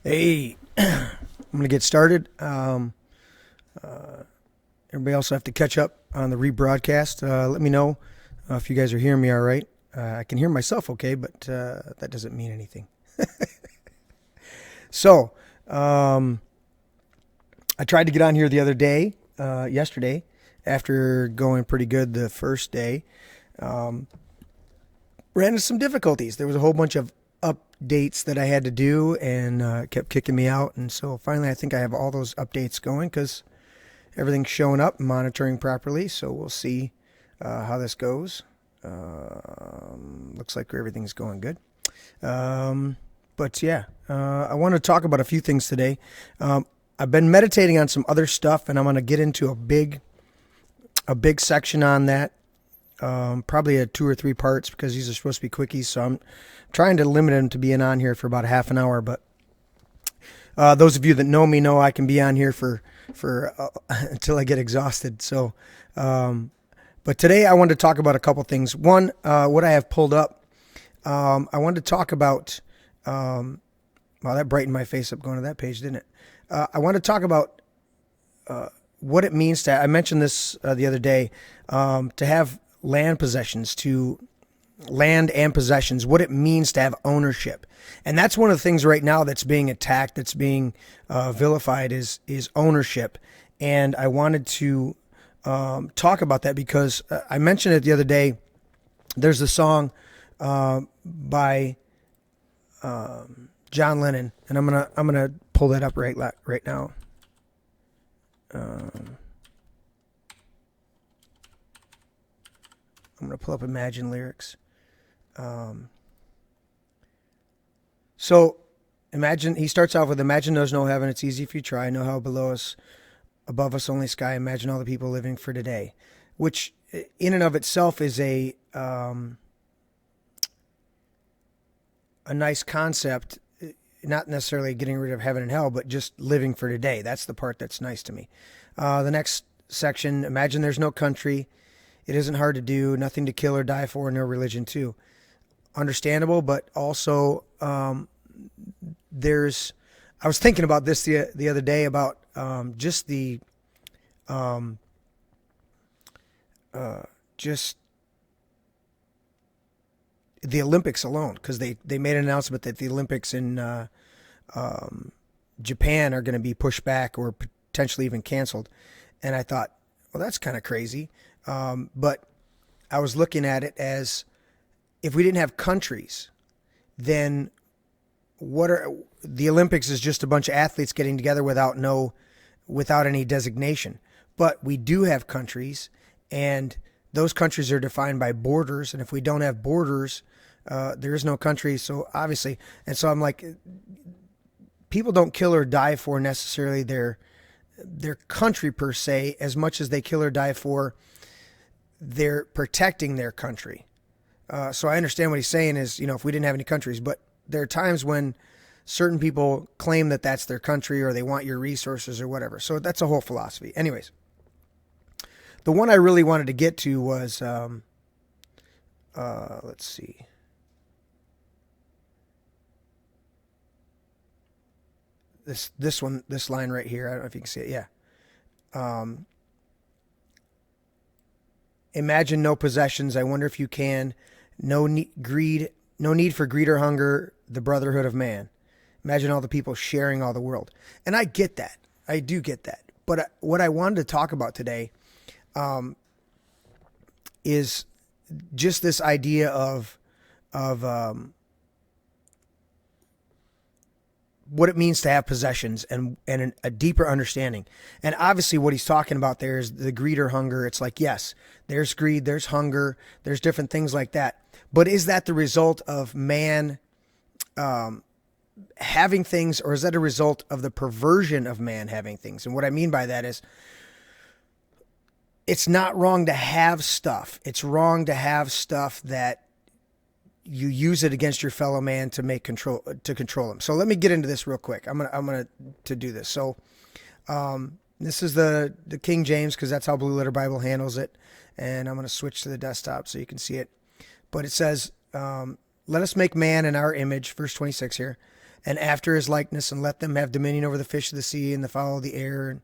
Hey, I'm going to get started. Everybody else have to catch up on the rebroadcast. Let me know if you guys are hearing me all right. I can hear myself okay, but that doesn't mean anything. So, I tried to get on here the other day, yesterday, after going pretty good the first day. Ran into some difficulties. There was a whole bunch of updates that I had to do and kept kicking me out. And so finally, I think I have all those updates going because everything's showing up and monitoring properly. So we'll see how this goes. Looks like everything's going good. But yeah, I want to talk about a few things today. I've been meditating on some other stuff, and I'm going to get into a big section on that. Probably a 2 or 3 parts because these are supposed to be quickies. So I'm trying to limit them to being on here for about half an hour. But those of you that know me know I can be on here for until I get exhausted. So, but today I wanted to talk about a couple things. One, what I have pulled up. I wanted to talk about. Wow, that brightened my face up going to that page, didn't it? I want to talk about what it means to. I mentioned this the other day. To have land and possessions, what it means to have ownership. And that's one of the things right now that's being attacked, that's being vilified is ownership. And I wanted to talk about that because I mentioned it the other day. There's a song by John Lennon, and I'm gonna pull that up right now. I'm going to pull up Imagine lyrics. So imagine, he starts off with, imagine there's no heaven. It's easy if you try. Know how below us, above us only sky. Imagine all the people living for today, which in and of itself is a nice concept, not necessarily getting rid of heaven and hell, but just living for today. That's the part that's nice to me. The next section, imagine there's no country. It isn't hard to do, nothing to kill or die for, no religion too. Understandable, but also I was thinking about this the other day about just the Olympics alone, because they made an announcement that the Olympics in Japan are going to be pushed back or potentially even canceled. And I thought, well, that's kind of crazy. But I was looking at it as if we didn't have countries, then the Olympics is just a bunch of athletes getting together without any designation. But we do have countries, and those countries are defined by borders. And if we don't have borders, there is no country. So obviously, and so I'm like, people don't kill or die for necessarily their country per se, as much as they kill or die for they're protecting their country. So I understand what he's saying is, if we didn't have any countries, but there are times when certain people claim that that's their country or they want your resources or whatever. So that's a whole philosophy. Anyways, the one I really wanted to get to was, let's see. This line right here. I don't know if you can see it. Yeah. Imagine no possessions. I wonder if you can. No need for greed or hunger. The brotherhood of man. Imagine all the people sharing all the world. And I get that. I do get that. But what I wanted to talk about today, is just this idea of what it means to have possessions and a deeper understanding. And obviously what he's talking about there is the greed or hunger. It's like, yes, there's greed, there's hunger, there's different things like that. But is that the result of man having things, or is that a result of the perversion of man having things? And what I mean by that is, it's not wrong to have stuff. It's wrong to have stuff that you use it against your fellow man to control him. So let me get into this real quick. I'm gonna do this. So this is the King James, because that's how Blue Letter Bible handles it. And I'm gonna switch to the desktop so you can see it. But it says, "Let us make man in our image," verse 26 here, and after his likeness, and let them have dominion over the fish of the sea and the fowl of the air and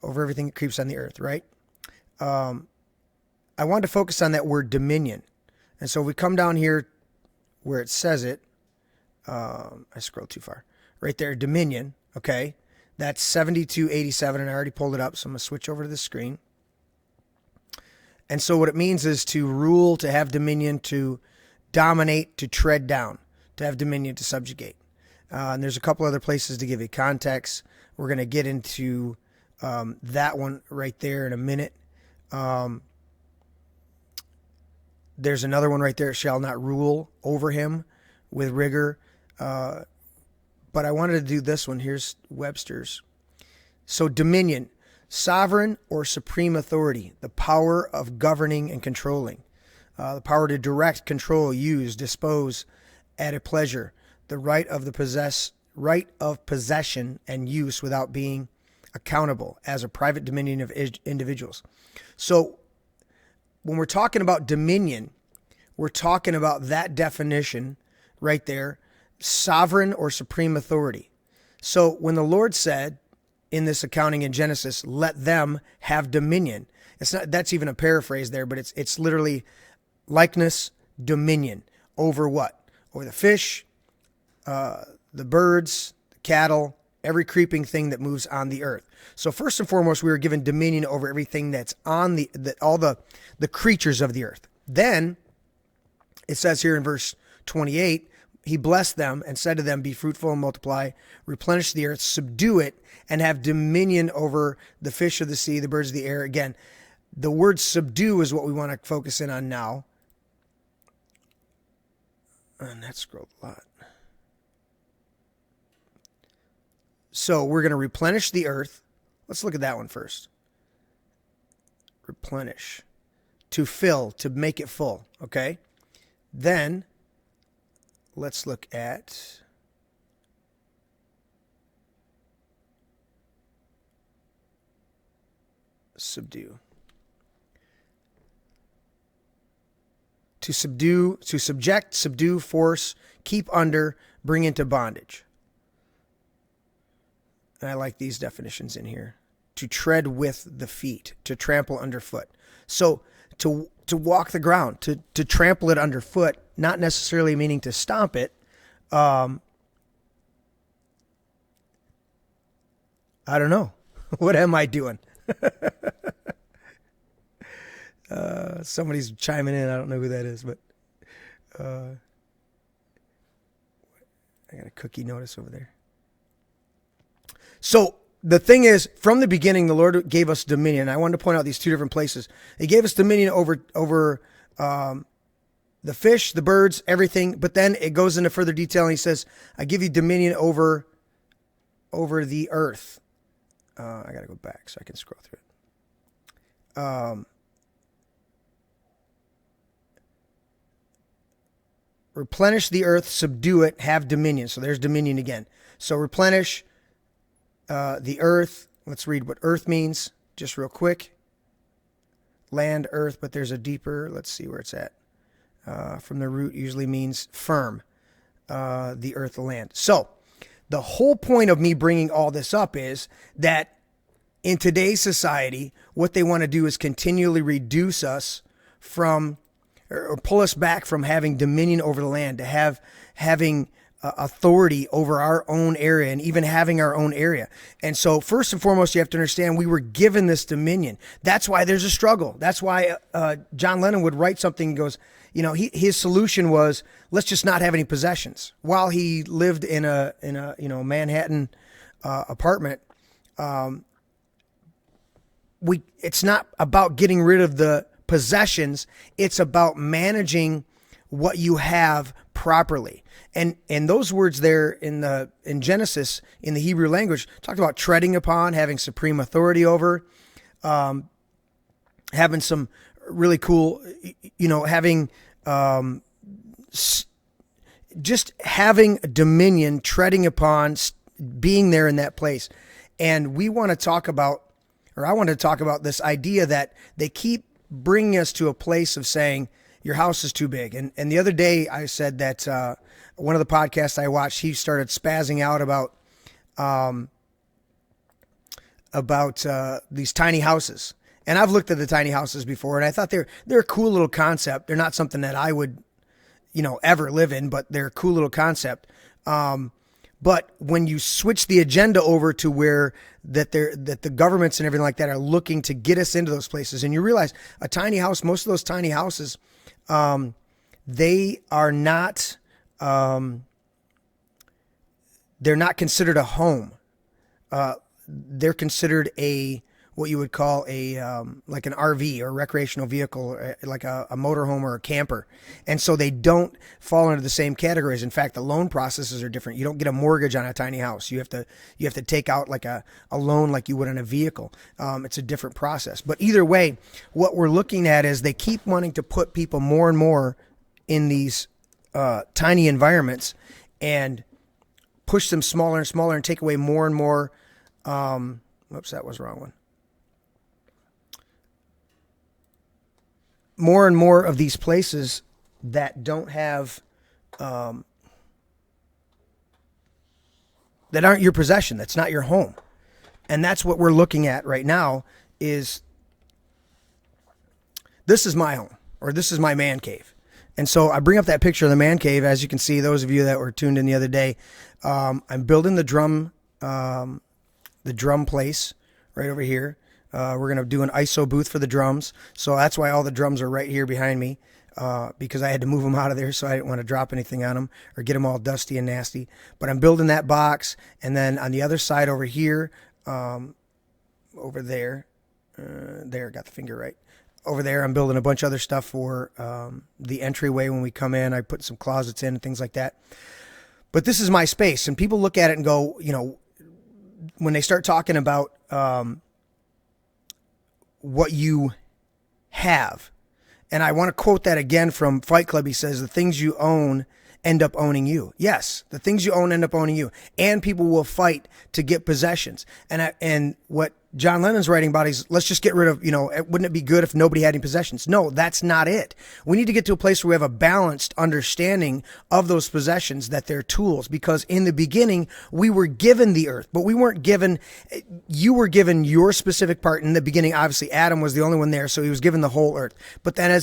over everything that creeps on the earth, right? I wanted to focus on that word dominion. And so we come down here where it says it. I scrolled too far. Right there, dominion, okay? That's 7287, and I already pulled it up, so I'm going to switch over to the screen. And so what it means is to rule, to have dominion, to dominate, to tread down, to have dominion, to subjugate. And there's a couple other places to give you context. We're going to get into that one right there in a minute. There's another one right there, shall not rule over him with rigor. But I wanted to do this one. Here's Webster's. So dominion, sovereign or supreme authority, the power of governing and controlling, the power to direct, control, use, dispose at a pleasure, the right of possession and use without being accountable as a private dominion of individuals. So when we're talking about dominion, we're talking about that definition right there, sovereign or supreme authority. So when the Lord said in this accounting in Genesis, let them have dominion, it's not, that's even a paraphrase there, but it's literally likeness, dominion over what? Over the fish, the birds, the cattle, every creeping thing that moves on the earth. So first and foremost, we were given dominion over everything that's on all the creatures of the earth. Then it says here in verse 28, he blessed them and said to them, be fruitful and multiply, replenish the earth, subdue it, and have dominion over the fish of the sea, the birds of the air. Again, the word subdue is what we want to focus in on now. And that scrolled a lot. So we're going to replenish the earth. Let's look at that one first. Replenish. To fill, to make it full. Okay? Then let's look at subdue. To subdue, to subject, subdue, force, keep under, bring into bondage. And I like these definitions in here. To tread with the feet, to trample underfoot. So to walk the ground, to trample it underfoot, not necessarily meaning to stomp it. I don't know. What am I doing? Somebody's chiming in. I don't know who that is, but I got a cookie notice over there. So the thing is, from the beginning, the Lord gave us dominion. I wanted to point out these two different places. He gave us dominion over the fish, the birds, everything. But then it goes into further detail, and he says, I give you dominion over the earth. I got to go back so I can scroll through it. Replenish the earth, subdue it, have dominion. So there's dominion again. So replenish the earth. Let's read what earth means just real quick. Land, earth, but there's a deeper, let's see where it's at. From the root usually means firm, the earth, the land. So the whole point of me bringing all this up is that in today's society, what they want to do is continually reduce us from, or pull us back from having dominion over the land, to having authority over our own area, and even having our own area. And so first and foremost, you have to understand we were given this dominion. That's why there's a struggle. That's why John Lennon would write something and goes, his solution was, let's just not have any possessions. While he lived in a Manhattan apartment, it's not about getting rid of the possessions. It's about managing what you have properly. And those words there in Genesis, in the Hebrew language, talked about treading upon, having supreme authority over, having some really cool, having just having dominion, treading upon, being there in that place. And we want to talk about, or I want to talk about this idea that they keep bringing us to a place of saying, your house is too big. And the other day I said that one of the podcasts I watched, he started spazzing out about these tiny houses. And I've looked at the tiny houses before, and I thought they're a cool little concept. They're not something that I would, ever live in, but they're a cool little concept. But when you switch the agenda over to where that the governments and everything like that are looking to get us into those places, and you realize a tiny house, most of those tiny houses, they are not, they're not considered a home. They're considered what you would call like an RV or recreational vehicle, like a motorhome or a camper. And so they don't fall into the same categories. In fact, the loan processes are different. You don't get a mortgage on a tiny house. You have to take out like a loan like you would on a vehicle. It's a different process. But either way, what we're looking at is they keep wanting to put people more and more in these tiny environments and push them smaller and smaller and take away more and more. Whoops, that was the wrong one. More and more of these places that don't have, that aren't your possession, that's not your home. And that's what we're looking at right now is, this is my home, or this is my man cave. And so I bring up that picture of the man cave. As you can see, those of you that were tuned in the other day, I'm building the drum place right over here. We're going to do an ISO booth for the drums. So that's why all the drums are right here behind me, because I had to move them out of there, so I didn't want to drop anything on them or get them all dusty and nasty. But I'm building that box. And then on the other side over here, over there, got the finger right. Over there, I'm building a bunch of other stuff for the entryway when we come in. I put some closets in and things like that. But this is my space. And people look at it and go, when they start talking about what you have. And I want to quote that again from Fight Club. He says, the things you own end up owning you. Yes, the things you own end up owning you. And people will fight to get possessions. And what John Lennon's writing about is, let's just get rid of, wouldn't it be good if nobody had any possessions? No, that's not it. We need to get to a place where we have a balanced understanding of those possessions, that they're tools. Because in the beginning, we were given the earth, but we weren't given, you were given your specific part. In the beginning, obviously, Adam was the only one there, so he was given the whole earth. But then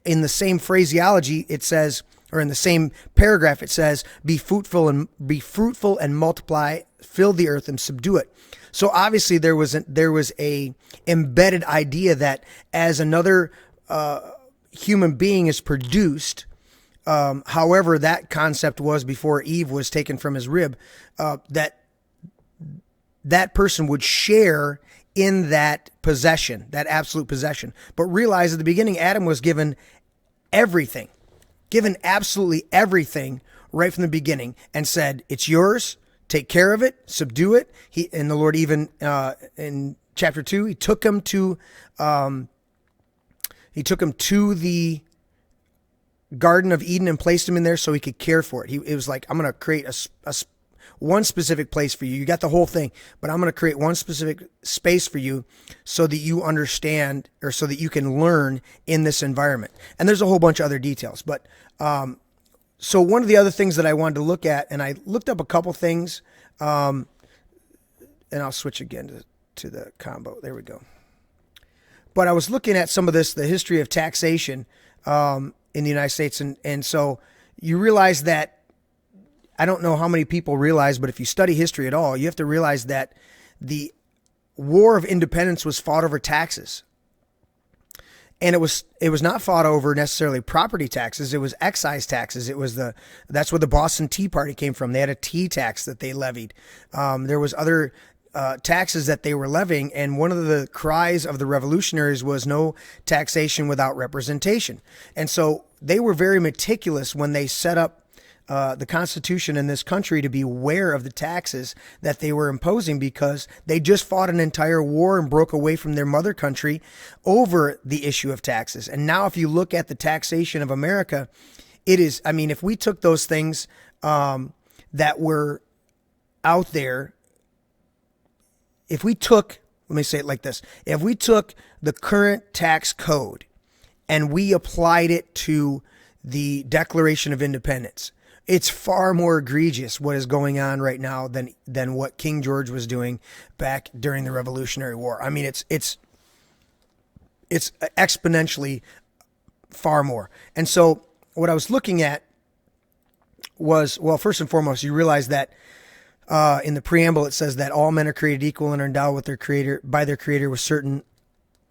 in the same phraseology, it says, or in the same paragraph, it says, be fruitful and multiply, fill the earth and subdue it. So obviously there was a embedded idea that as another human being is produced, however that concept was before Eve was taken from his rib, that person would share in that possession, that absolute possession. But realize at the beginning, Adam was given everything, given absolutely everything right from the beginning, and said, it's yours. Take care of it, subdue it. And the Lord even in chapter 2, he took him to the Garden of Eden and placed him in there so he could care for it. It was like, I'm going to create one specific place for you. You got the whole thing, but I'm going to create one specific space for you so that you understand, or so that you can learn in this environment. And there's a whole bunch of other details, but so one of the other things that I wanted to look at, and I looked up a couple things, and I'll switch again to the combo. There we go. But I was looking at some of this, the history of taxation in the United States. And so you realize that, I don't know how many people realize, but if you study history at all, you have to realize that the War of Independence was fought over taxes. And it was not fought over necessarily property taxes. It was excise taxes. That's where the Boston Tea Party came from. They had a tea tax that they levied. There was other taxes that they were levying. And one of the cries of the revolutionaries was no taxation without representation. And so they were very meticulous when they set up the Constitution in this country to be aware of the taxes that they were imposing, because they just fought an entire war and broke away from their mother country over the issue of taxes. And now if you look at the taxation of America, it is, if we took those things that were out there, if we took, let me say it like this, if we took the current tax code and we applied it to the Declaration of Independence, It's far more egregious what is going on right now than what King George was doing back during the Revolutionary War. I mean, it's exponentially far more. And so what I was looking at was, well, first and foremost, you realize that in the preamble it says that all men are created equal and are endowed with their creator with certain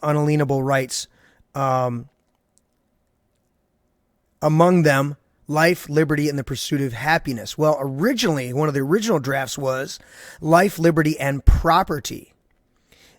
unalienable rights. Among them, life, liberty, and the pursuit of happiness. Well, originally, one of the original drafts was life, liberty, and property.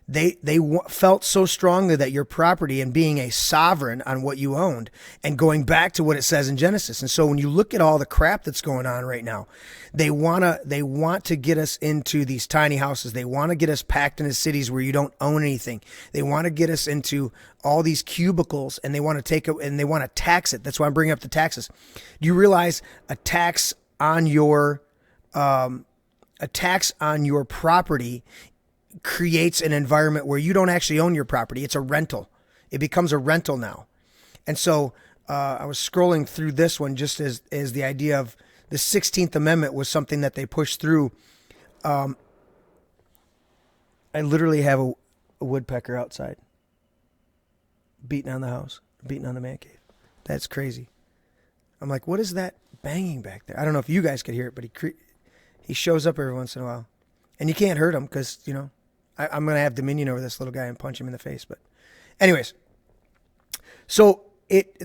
They felt so strongly that your property and being a sovereign on what you owned and going back to what it says in Genesis. And so when you look at all the crap that's going on right now, they want to get us into these tiny houses. They want to get us packed into cities where you don't own anything. They want to get us into all these cubicles, and they want to take it and they want to tax it. That's why I'm bringing up the taxes. Do you realize a tax on your property creates an environment where you don't actually own your property? It's a rental. It becomes a rental now. And so I was scrolling through this one just as the idea of the 16th Amendment was something that they pushed through. I literally have a woodpecker outside beating on the house, beating on the man cave. That's crazy. I'm like, what is that banging back there? I don't know if you guys could hear it, but he shows up every once in a while. And you can't hurt him because, I'm going to have dominion over this little guy and punch him in the face. But anyways, so it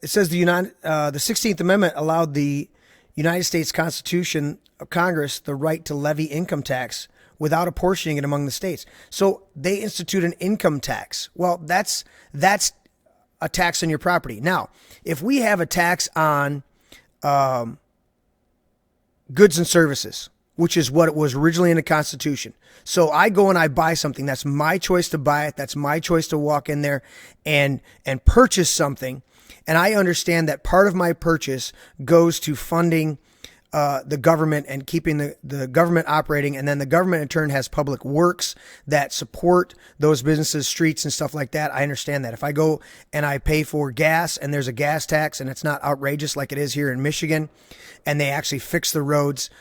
says the 16th Amendment allowed the United States Constitution of Congress the right to levy income tax without apportioning it among the states. So they institute an income tax. Well, that's a tax on your property. Now, if we have a tax on goods and services, which is what it was originally in the Constitution. So I go and I buy something. That's my choice to buy it. That's my choice to walk in there and purchase something. And I understand that part of my purchase goes to funding the government and keeping the government operating. And then the government in turn has public works that support those businesses, streets and stuff like that. I understand that. If I go and I pay for gas and there's a gas tax and it's not outrageous like it is here in Michigan, and they actually fix the roads,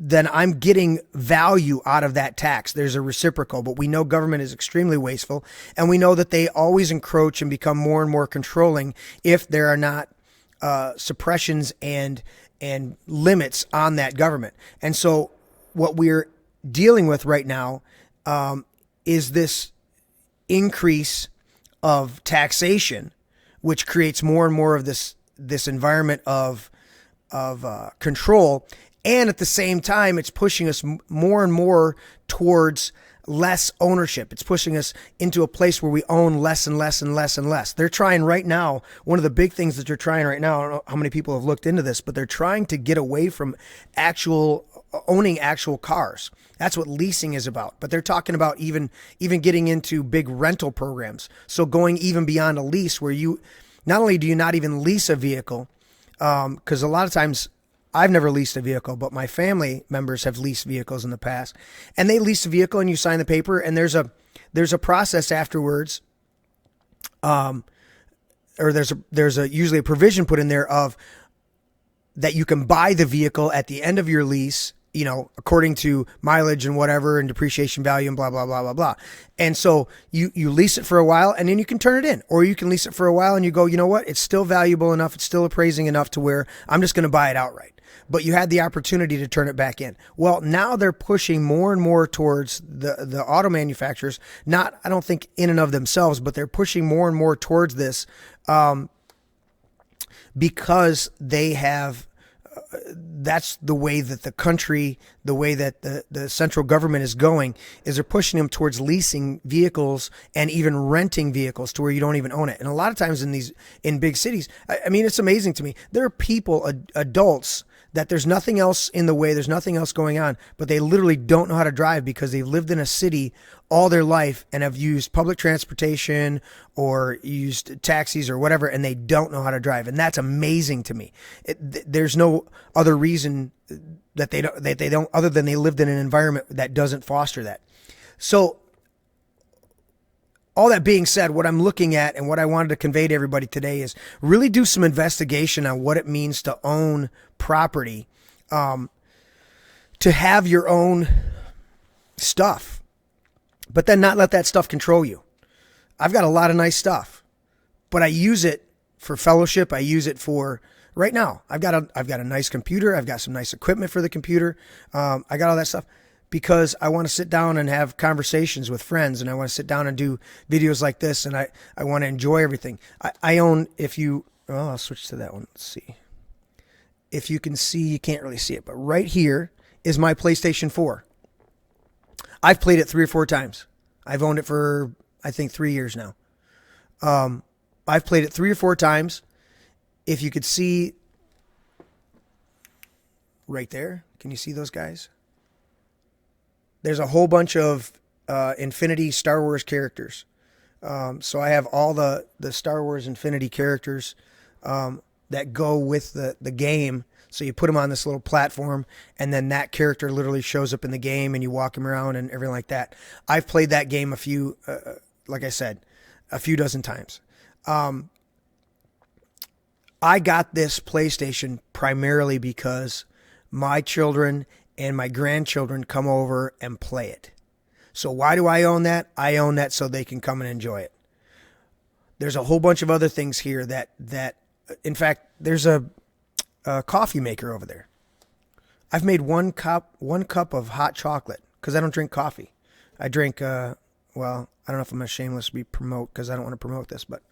then I'm getting value out of that tax. There's a reciprocal, but we know government is extremely wasteful, and we know that they always encroach and become more and more controlling if there are not suppressions and limits on that government. And so what we're dealing with right now is this increase of taxation, which creates more and more of this environment of control. And at the same time, it's pushing us more and more towards less ownership. It's pushing us into a place where we own less and less and less and less. They're trying right now, one of the big things that they're trying right now, I don't know how many people have looked into this, but they're trying to get away from owning actual cars. That's what leasing is about. But they're talking about even getting into big rental programs. So going even beyond a lease, where you not only do you not even lease a vehicle, because a lot of times I've never leased a vehicle, but my family members have leased vehicles in the past, and they lease a vehicle and you sign the paper, and there's a process afterwards. Or there's usually a provision put in there of that you can buy the vehicle at the end of your lease, according to mileage and whatever and depreciation value and blah, blah, blah, blah, blah. And so you lease it for a while and then you can turn it in, or you can lease it for a while and you go, you know what? It's still valuable enough. It's still appraising enough to where I'm just going to buy it outright. But you had the opportunity to turn it back in. Well, now they're pushing more and more towards the auto manufacturers, not, I don't think in and of themselves, but they're pushing more and more towards this, because they have, that's the way that the country, the way that the central government is going, is they're pushing them towards leasing vehicles and even renting vehicles to where you don't even own it. And a lot of times in big cities, I mean, it's amazing to me. There are people, adults, that there's nothing else in the way, there's nothing else going on, but they literally don't know how to drive because they've lived in a city all their life and have used public transportation or used taxis or whatever, and they don't know how to drive. And that's amazing to me. There's no other reason that they don't, other than they lived in an environment that doesn't foster that. So all that being said, what I'm looking at and what I wanted to convey to everybody today is really do some investigation on what it means to own property, to have your own stuff, but then not let that stuff control you. I've got a lot of nice stuff, but I use it for fellowship. I use it for right now. I've got a nice computer. I've got some nice equipment for the computer. I got all that stuff because I want to sit down and have conversations with friends, and I want to sit down and do videos like this, and I want to enjoy everything. I own, I'll switch to that one. Let's see. If you can see, you can't really see it, but right here is my PlayStation 4. I've played it 3 or 4 times. I've owned it for, I think, 3 years now. I've played it 3 or 4 times. If you could see right there, can you see those guys? There's a whole bunch of Infinity Star Wars characters. So I have all the Star Wars Infinity characters that go with the game. So you put them on this little platform, and then that character literally shows up in the game, and you walk him around and everything like that. I've played that game like I said, a few dozen times. I got this PlayStation primarily because my children and my grandchildren come over and play it. So why do I own that? I own that so they can come and enjoy it. There's a whole bunch of other things here that in fact, there's a coffee maker over there. I've made one cup of hot chocolate because I don't drink coffee. I drink, I don't know if I'm going to shamelessly promote because I don't want to promote this, but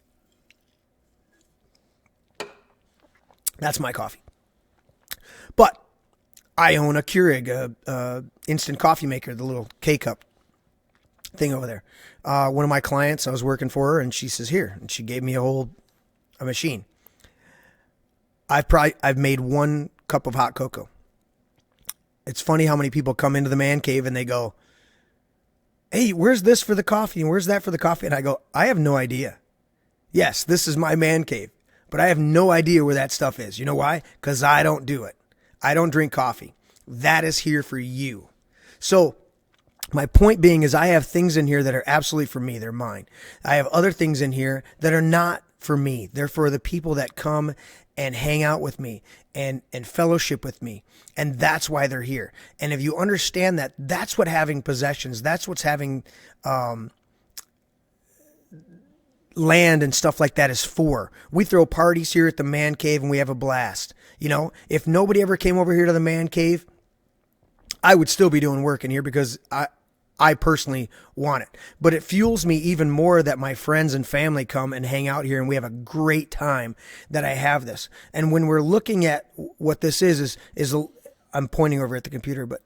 that's my coffee. But I own a Keurig, instant coffee maker, the little K-cup thing over there. One of my clients, I was working for her, and she says, here. And she gave me a machine. I've made 1 cup of hot cocoa. It's funny how many people come into the man cave and they go, hey, where's this for the coffee? And where's that for the coffee? And I go, I have no idea. Yes, this is my man cave, but I have no idea where that stuff is. You know why? Because I don't do it. I don't drink coffee. That is here for you. So my point being is I have things in here that are absolutely for me. They're mine. I have other things in here that are not for me. They're for the people that come and hang out with me and fellowship with me. And that's why they're here. And if you understand that, that's what having possessions, that's what's having land and stuff like that is for. We throw parties here at the man cave and we have a blast. You know, if nobody ever came over here to the man cave, I would still be doing work in here because I personally want it. But it fuels me even more that my friends and family come and hang out here and we have a great time that I have this. And when we're looking at what this is I'm pointing over at the computer, but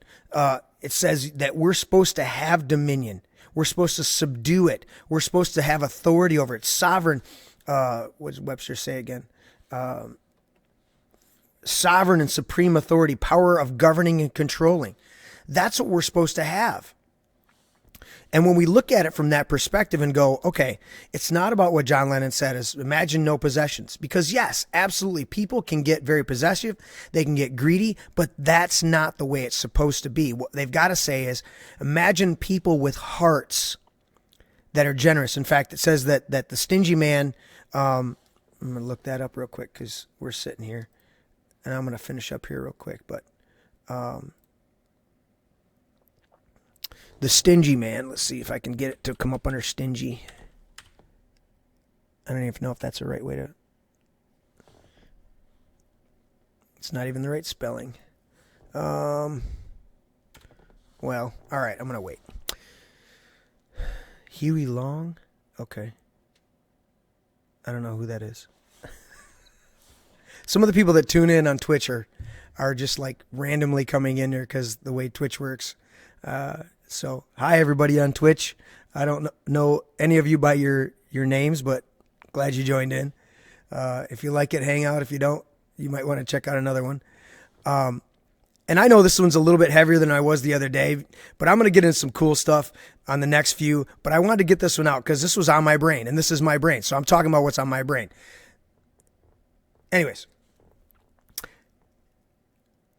it says that we're supposed to have dominion. We're supposed to subdue it. We're supposed to have authority over it. Sovereign, what does Webster say again? Sovereign and supreme authority, power of governing and controlling. That's what we're supposed to have. And when we look at it from that perspective and go, okay, it's not about what John Lennon said is imagine no possessions. Because yes, absolutely, people can get very possessive. They can get greedy, but that's not the way it's supposed to be. What they've got to say is imagine people with hearts that are generous. In fact, it says that the stingy man, I'm going to look that up real quick because we're sitting here and I'm going to finish up here real quick. But the stingy man, let's see if I can get it to come up under stingy. I don't even know if that's the right way to... It's not even the right spelling. Well, all right, I'm going to wait. Huey Long? Okay. I don't know who that is. Some of the people that tune in on Twitch are just like randomly coming in here because the way Twitch works. So, hi everybody on Twitch. I don't know any of you by your names, but glad you joined in. If you like it, hang out. If you don't, you might want to check out another one. And I know this one's a little bit heavier than I was the other day, but I'm going to get into some cool stuff on the next few. But I wanted to get this one out because this was on my brain, and this is my brain. So I'm talking about what's on my brain. Anyways,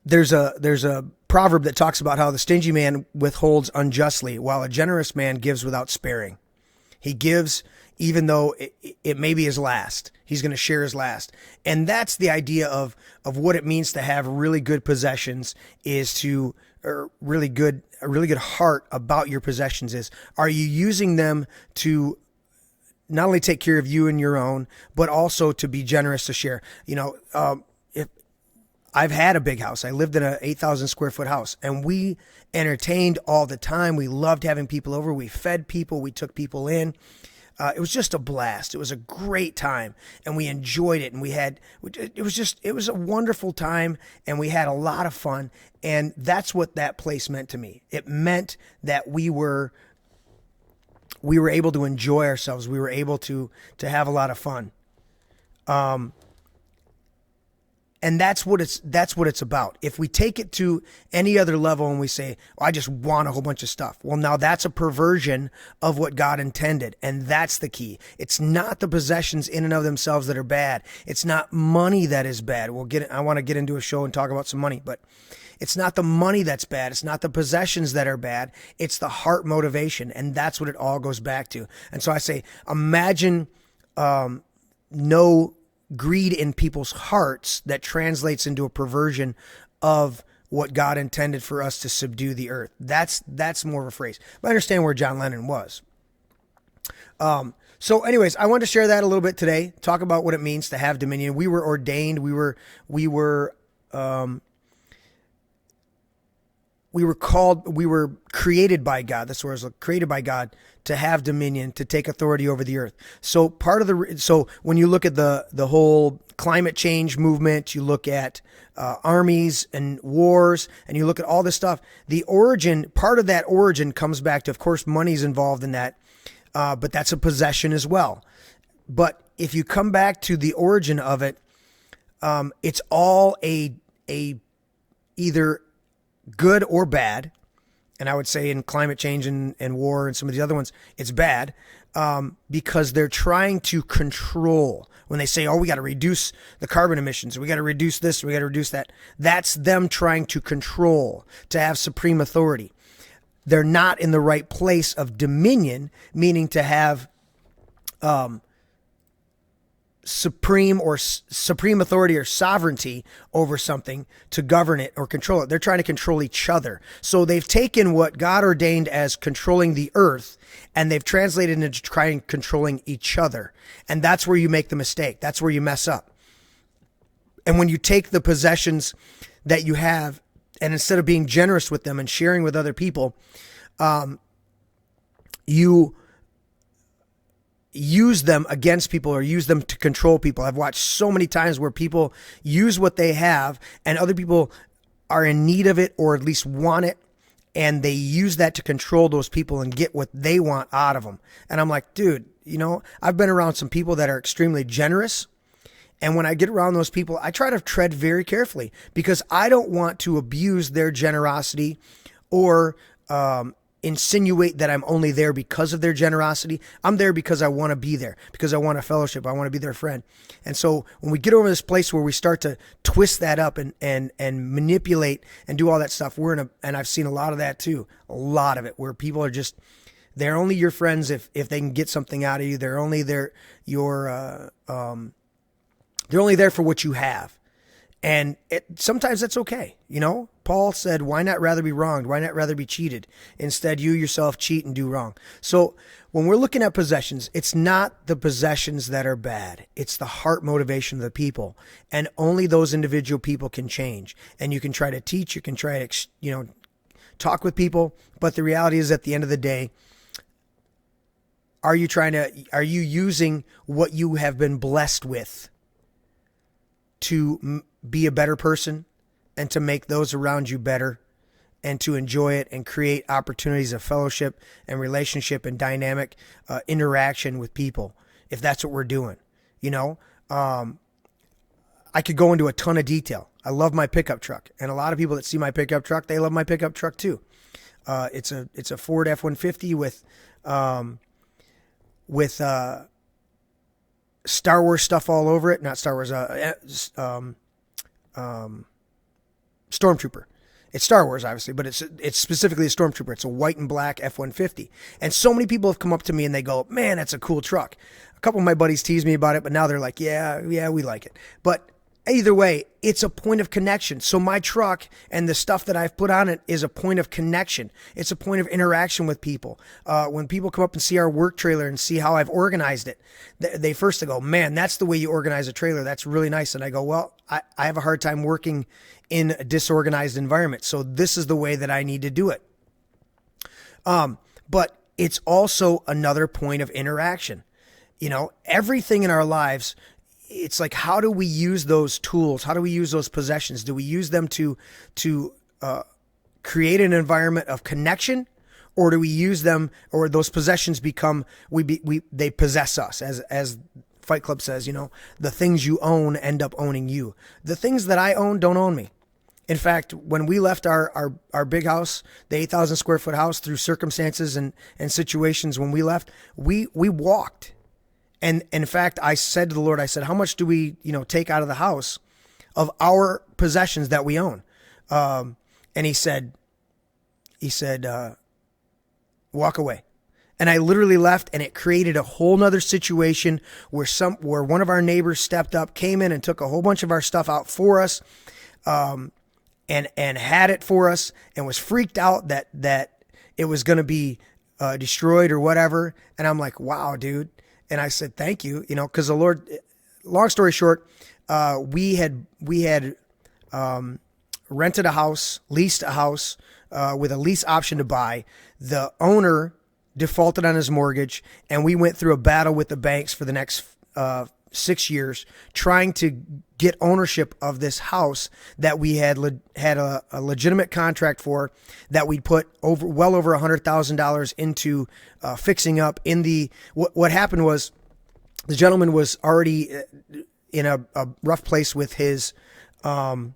there's a proverb that talks about how the stingy man withholds unjustly while a generous man gives without sparing. He gives even though it may be his last. He's going to share his last. And that's the idea of what it means to have really good possessions, is to, or a really good heart about your possessions is, are you using them to not only take care of you and your own, but also to be generous to share? If I've had a big house, I lived in a 8,000 square foot house, and we entertained all the time. We loved having people over. We fed people. We took people in. It was just a blast. It was a great time, and we enjoyed it. And it was a wonderful time, and we had a lot of fun. And that's what that place meant to me. It meant that we were able to enjoy ourselves. We were able to have a lot of fun. And that's what it's about. If we take it to any other level and we say, I just want a whole bunch of stuff. Well, now that's a perversion of what God intended. And that's the key. It's not the possessions in and of themselves that are bad. It's not money that is bad. I want to get into a show and talk about some money, but it's not the money that's bad. It's not the possessions that are bad. It's the heart motivation. And that's what it all goes back to. And so I say, imagine, no greed in people's hearts that translates into a perversion of what God intended for us to subdue the earth. That's more of a phrase. But I understand where John Lennon was. So anyways, I wanted to share that a little bit today, talk about what it means to have dominion. We were ordained. We were called, we were created by God. That's where it was created by God to have dominion, to take authority over the earth. So when you look at the whole climate change movement, you look at armies and wars, and you look at all this stuff, part of that origin comes back to, of course, money's involved in that, but that's a possession as well. But if you come back to the origin of it, it's all a either good or bad. And I would say in climate change and war and some of the other ones, it's bad, because they're trying to control. When they say, we got to reduce the carbon emissions, we got to reduce this, we got to reduce that. That's them trying to control, to have supreme authority. They're not in the right place of dominion, meaning to have supreme authority or sovereignty over something, to govern it or control it. They're trying to control each other. So they've taken what God ordained as controlling the earth, and they've translated it into trying controlling each other. And that's where you make the mistake. That's where you mess up. And when you take the possessions that you have, and instead of being generous with them and sharing with other people, you use them against people or use them to control people. I've watched so many times where people use what they have and other people are in need of it, or at least want it, and they use that to control those people and get what they want out of them. And I'm like, dude, I've been around some people that are extremely generous, and when I get around those people, I try to tread very carefully, because I don't want to abuse their generosity or insinuate that I'm only there because of their generosity. I'm there because I want to be there, because I want a fellowship. I want to be their friend. And so when we get over this place where we start to twist that up and manipulate and do all that stuff, and I've seen a lot of that too, a lot of it, where people are they're only your friends if they can get something out of you. They're only they're only there for what you have. And sometimes that's okay. Paul said, why not rather be wronged? Why not rather be cheated? Instead, you yourself cheat and do wrong. So when we're looking at possessions, it's not the possessions that are bad. It's the heart motivation of the people. And only those individual people can change. And you can try to teach, you can try to, talk with people. But the reality is, at the end of the day, are you using what you have been blessed with to be a better person and to make those around you better and to enjoy it and create opportunities of fellowship and relationship and dynamic interaction with people, if that's what we're doing? I could go into a ton of detail. I love my pickup truck, and a lot of people that see my pickup truck, they love my pickup truck too. It's a Ford F-150 with Star Wars stuff all over it. Not Star Wars, Stormtrooper. It's Star Wars, obviously, but it's specifically a Stormtrooper. It's a white and black F-150. And so many people have come up to me and they go, man, that's a cool truck. A couple of my buddies tease me about it, but now they're like, yeah, we like it. But either way, it's a point of connection. So my truck and the stuff that I've put on it is a point of connection. It's a point of interaction with people. When people come up and see our work trailer and see how I've organized it, they first go, man, that's the way you organize a trailer. That's really nice. And I go, well, I have a hard time working in a disorganized environment. So this is the way that I need to do it. But it's also another point of interaction. You know, everything in our lives, it's like, how do we use those tools? How do we use those possessions? Do we use them to create an environment of connection, or do we use them, or those possessions become they possess us? As Fight Club says, you know, the things you own end up owning you. The things that I own don't own me. In fact, when we left our big house, the 8,000 square foot house, through circumstances and situations, when we left, we walked. And in fact, I said to the Lord, I said, how much do we, take out of the house of our possessions that we own? And he said, walk away. And I literally left, and it created a whole nother situation where one of our neighbors stepped up, came in and took a whole bunch of our stuff out for us, and had it for us, and was freaked out that it was going to be destroyed or whatever. And I'm like, wow, dude. And I said, thank you, because the Lord, long story short, we had rented a house, leased a house, with a lease option to buy. The owner defaulted on his mortgage, and we went through a battle with the banks for the next 6 years, trying to get ownership of this house that we had a legitimate contract for, that we'd put well over $100,000 into fixing up. What happened was, the gentleman was already in a rough place with his mom's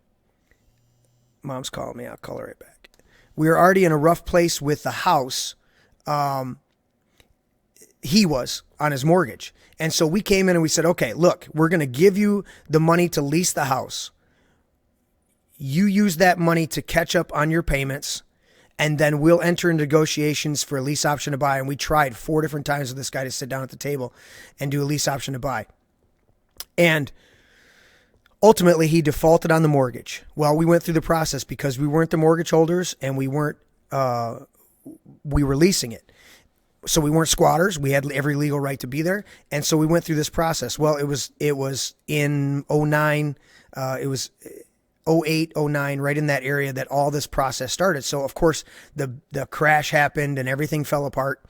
calling me. I'll call her right back. We were already in a rough place with the house. He was on his mortgage. And so we came in and we said, okay, look, we're going to give you the money to lease the house. You use that money to catch up on your payments, and then we'll enter into negotiations for a lease option to buy. And we tried 4 different times with this guy to sit down at the table and do a lease option to buy. And ultimately, he defaulted on the mortgage. Well, we went through the process because we weren't the mortgage holders, and we were leasing it. So we weren't squatters. We had every legal right to be there. And so we went through this process. Well, it was in 09, it was 08, 09, right in that area that all this process started. So of course the crash happened and everything fell apart.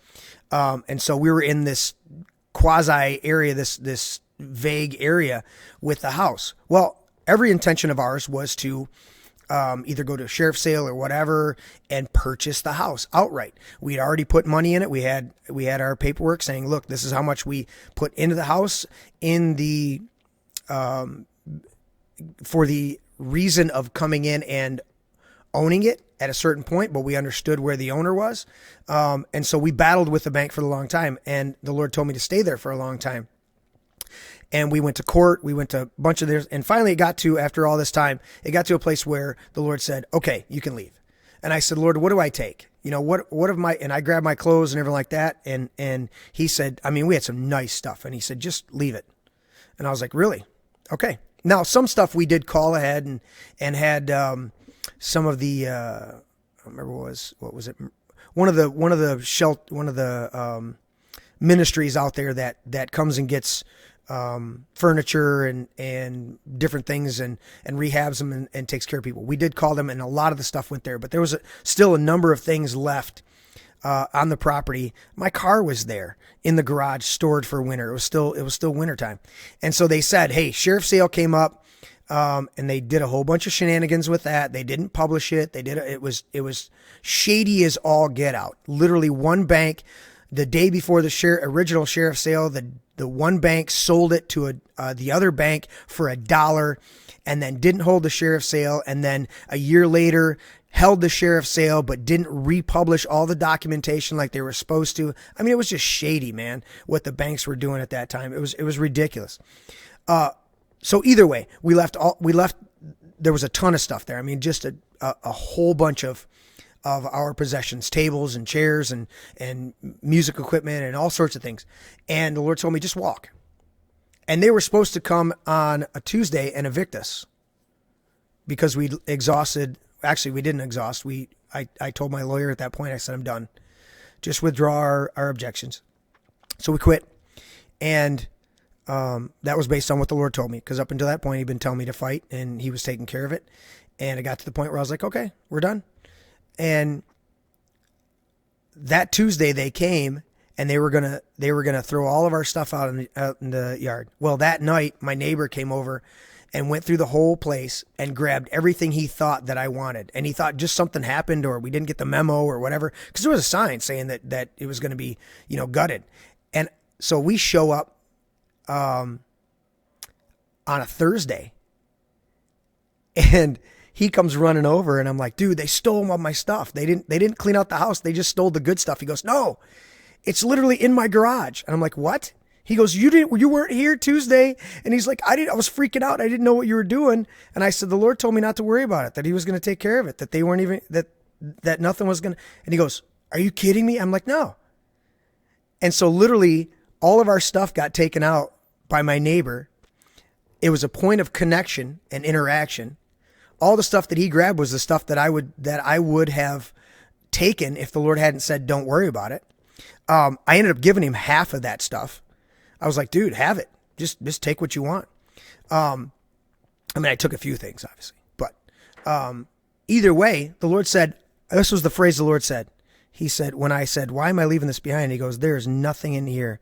And so we were in this quasi area, this vague area with the house. Well, every intention of ours was to either go to a sheriff's sale or whatever and purchase the house outright. We'd already put money in it. We had our paperwork saying, look, this is how much we put into the house in the, for the reason of coming in and owning it at a certain point, but we understood where the owner was. And so we battled with the bank for a long time, and the Lord told me to stay there for a long time. And we went to court. We went to a bunch of theirs. And finally, after all this time, it got to a place where the Lord said, okay, you can leave. And I said, Lord, what do I take? And I grabbed my clothes and everything like that. And he said, we had some nice stuff. And he said, just leave it. And I was like, really? Okay. Now, some stuff we did call ahead and had, some of the, I don't remember what was it? One of the ministries out there that comes and gets, furniture and different things and rehabs them and takes care of people. We did call them, and a lot of the stuff went there, but there was still a number of things left on the property. My car was there in the garage stored for winter. It was still wintertime. And so they said, hey, sheriff's sale came up, and they did a whole bunch of shenanigans with that. They didn't publish it. It was shady as all get out. Literally one bank, the day before the original sheriff's sale, the one bank sold it to the other bank for $1 and then didn't hold the sheriff's sale. And then a year later held the sheriff's sale, but didn't republish all the documentation like they were supposed to. It was just shady, man, what the banks were doing at that time. It was ridiculous. So either way, we left, there was a ton of stuff there. Just a a whole bunch of our possessions, tables and chairs and music equipment and all sorts of things. And the Lord told me, just walk. And they were supposed to come on a Tuesday and evict us because we exhausted. Actually, we didn't exhaust. I told my lawyer at that point, I said, I'm done. Just withdraw our objections. So we quit. And that was based on what the Lord told me, because up until that point, he'd been telling me to fight and he was taking care of it. And it got to the point where I was like, okay, we're done. And that Tuesday they came and they were gonna throw all of our stuff out in the yard. Well, that night my neighbor came over and went through the whole place and grabbed everything he thought that I wanted. And he thought just something happened or we didn't get the memo or whatever, because there was a sign saying that it was going to be, gutted. And so we show up on a Thursday and he comes running over and I'm like, dude, they stole all my stuff. They didn't clean out the house. They just stole the good stuff. He goes, no, it's literally in my garage. And I'm like, what? He goes, you weren't here Tuesday. And he's like, I was freaking out. I didn't know what you were doing. And I said, the Lord told me not to worry about it, that he was going to take care of it, that they weren't even, that nothing was going to, and he goes, are you kidding me? I'm like, no. And so literally all of our stuff got taken out by my neighbor. It was a point of connection and interaction. All the stuff that he grabbed was the stuff that I would have taken if the Lord hadn't said, don't worry about it. I ended up giving him half of that stuff. I was like, dude, have it. Just take what you want. I took a few things, obviously, but either way, the Lord said, this was the phrase the Lord said. He said, when I said, why am I leaving this behind? He goes, there's nothing in here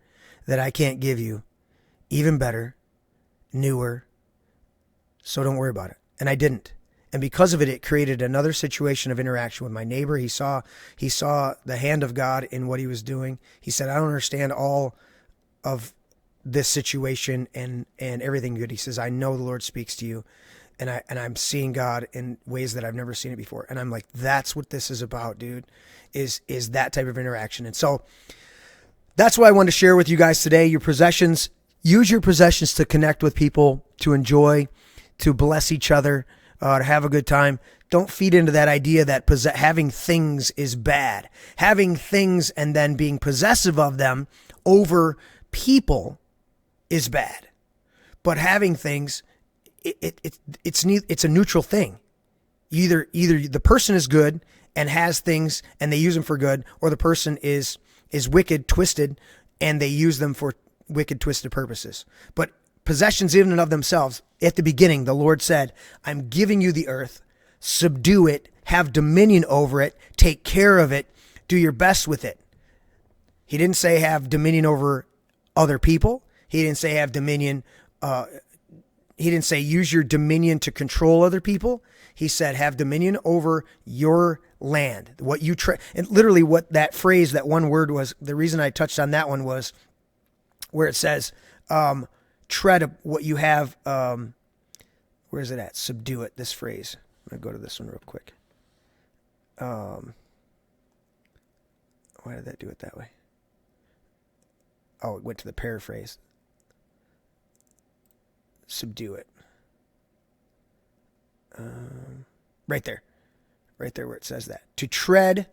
that I can't give you, even better, newer. So don't worry about it. And I didn't. And because of it, it created another situation of interaction with my neighbor. He saw the hand of God in what he was doing. He said, I don't understand all of this situation and everything good. He says, I know the Lord speaks to you and I'm seeing God in ways that I've never seen it before. And I'm like, that's what this is about, dude, is that type of interaction. And so that's what I wanted to share with you guys today. Your possessions, use your possessions to connect with people, to enjoy, to bless each other, to have a good time. Don't feed into that idea that having things is bad. Having things and then being possessive of them over people is bad. But having things, it's a neutral thing. Either the person is good and has things and they use them for good, or the person is wicked, twisted, and they use them for wicked, twisted purposes. But possessions in and of themselves, at the beginning, the Lord said, I'm giving you the earth, subdue it, have dominion over it, take care of it, do your best with it. He didn't say have dominion over other people. He didn't say have dominion. He didn't say use your dominion to control other people. He said have dominion over your land. What you and literally what that phrase, that one word was. The reason I touched on that one was where it says tread what you have. Where is it at? Subdue it. This phrase. I'm gonna go to this one real quick. Why did that do it that way? Oh, it went to the paraphrase. Subdue it. Right there where it says that. To tread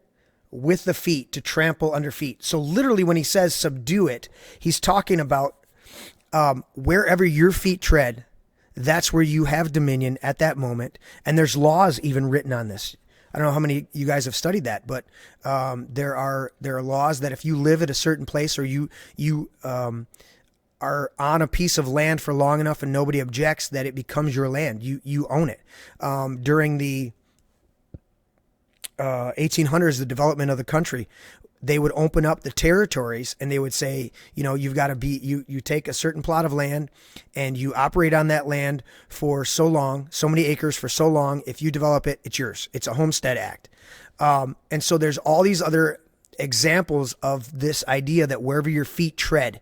with the feet, to trample under feet. So literally when he says subdue it, he's talking about wherever your feet tread, that's where you have dominion at that moment. And there's laws even written on this. I don't know how many of you guys have studied that, but there are laws that if you live at a certain place or you are on a piece of land for long enough and nobody objects, that it becomes your land. You own it. During the 1800s, the development of the country, they would open up the territories and they would say, you've got to be, you take a certain plot of land and you operate on that land for so long, so many acres for so long. If you develop it, it's yours. It's a homestead act. And so there's all these other examples of this idea that wherever your feet tread,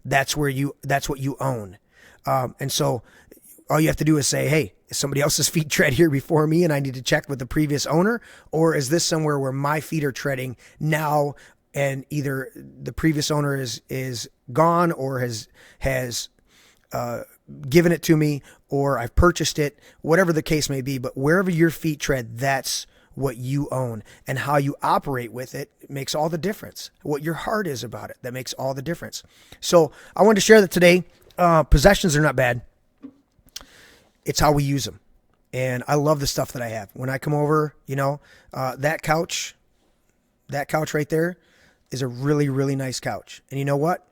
that's what you own. And so all you have to do is say, hey, is somebody else's feet tread here before me and I need to check with the previous owner? Or is this somewhere where my feet are treading now and either the previous owner is gone or has given it to me or I've purchased it, whatever the case may be. But wherever your feet tread, that's what you own, and how you operate with it makes all the difference. What your heart is about it, that makes all the difference. So I wanted to share that today. Possessions are not bad. It's how we use them. And I love the stuff that I have. When I come over, that couch right there is a really, really nice couch. And you know what?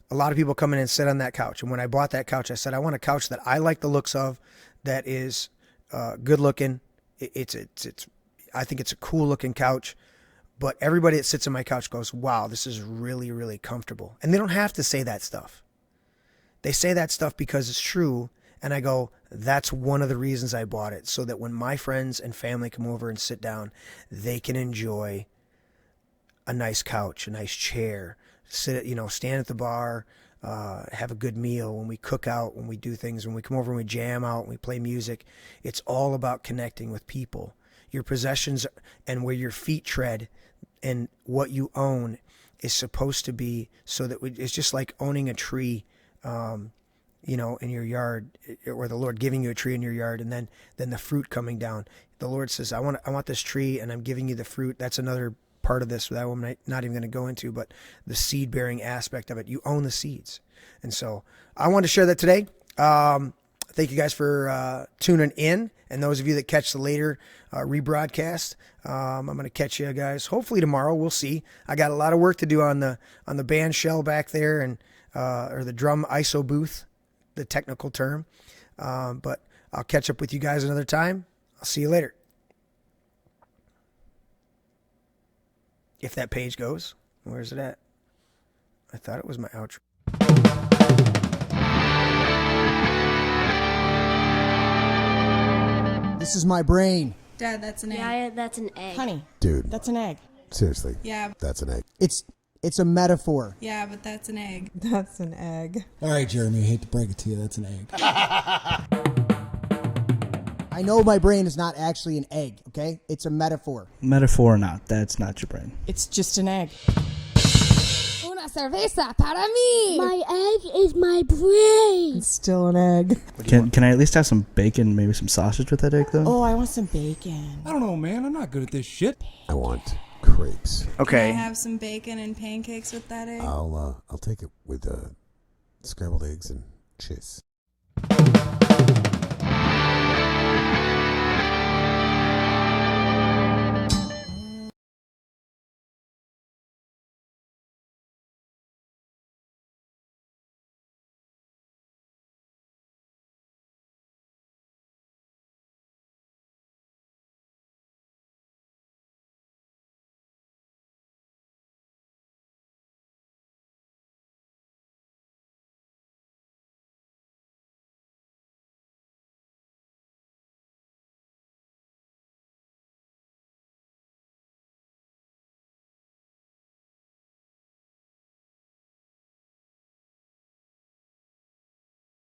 A lot of people come in and sit on that couch. And when I bought that couch, I said, I want a couch that I like the looks of, that is good looking. I think it's a cool looking couch, but everybody that sits on my couch goes, wow, this is really, really comfortable. And they don't have to say that stuff. They say that stuff because it's true. And I go, that's one of the reasons I bought it, so that when my friends and family come over and sit down, they can enjoy a nice couch, a nice chair, stand at the bar, have a good meal. When we cook out, when we do things, when we come over and we jam out, when we play music, it's all about connecting with people. Your possessions and where your feet tread and what you own is supposed to be so that it's just like owning a tree, in your yard, or the Lord giving you a tree in your yard, and then the fruit coming down. The Lord says, I want this tree, and I'm giving you the fruit. That's another part of this that I'm not even going to go into, but the seed bearing aspect of it. You own the seeds. And so I wanted to share that today. Thank you guys for tuning in. And those of you that catch the later rebroadcast, I'm going to catch you guys hopefully tomorrow. We'll see. I got a lot of work to do on the band shell back there, and or the drum ISO booth, the technical term. But I'll catch up with you guys another time. I'll see you later. If that page goes, where's it at? I thought it was my outro. This is my brain. Dad, that's an egg. Yeah, that's an egg. Honey, Dude, that's an egg. seriously. Yeah. That's an egg. It's a metaphor. Yeah, but that's an egg. That's an egg. All right, Jeremy, I hate to break it to you. That's an egg. I know my brain is not actually an egg, okay? It's a metaphor. Metaphor or not, that's not your brain. It's just an egg. Una cerveza para mí. My egg is my brain. It's still an egg. Can I at least have some bacon, maybe some sausage with that egg, though? Oh, I want some bacon. I don't know, man. I'm not good at this shit. I want crepes. Okay. Can I have some bacon and pancakes with that egg? I'll take it with scrambled eggs and cheese.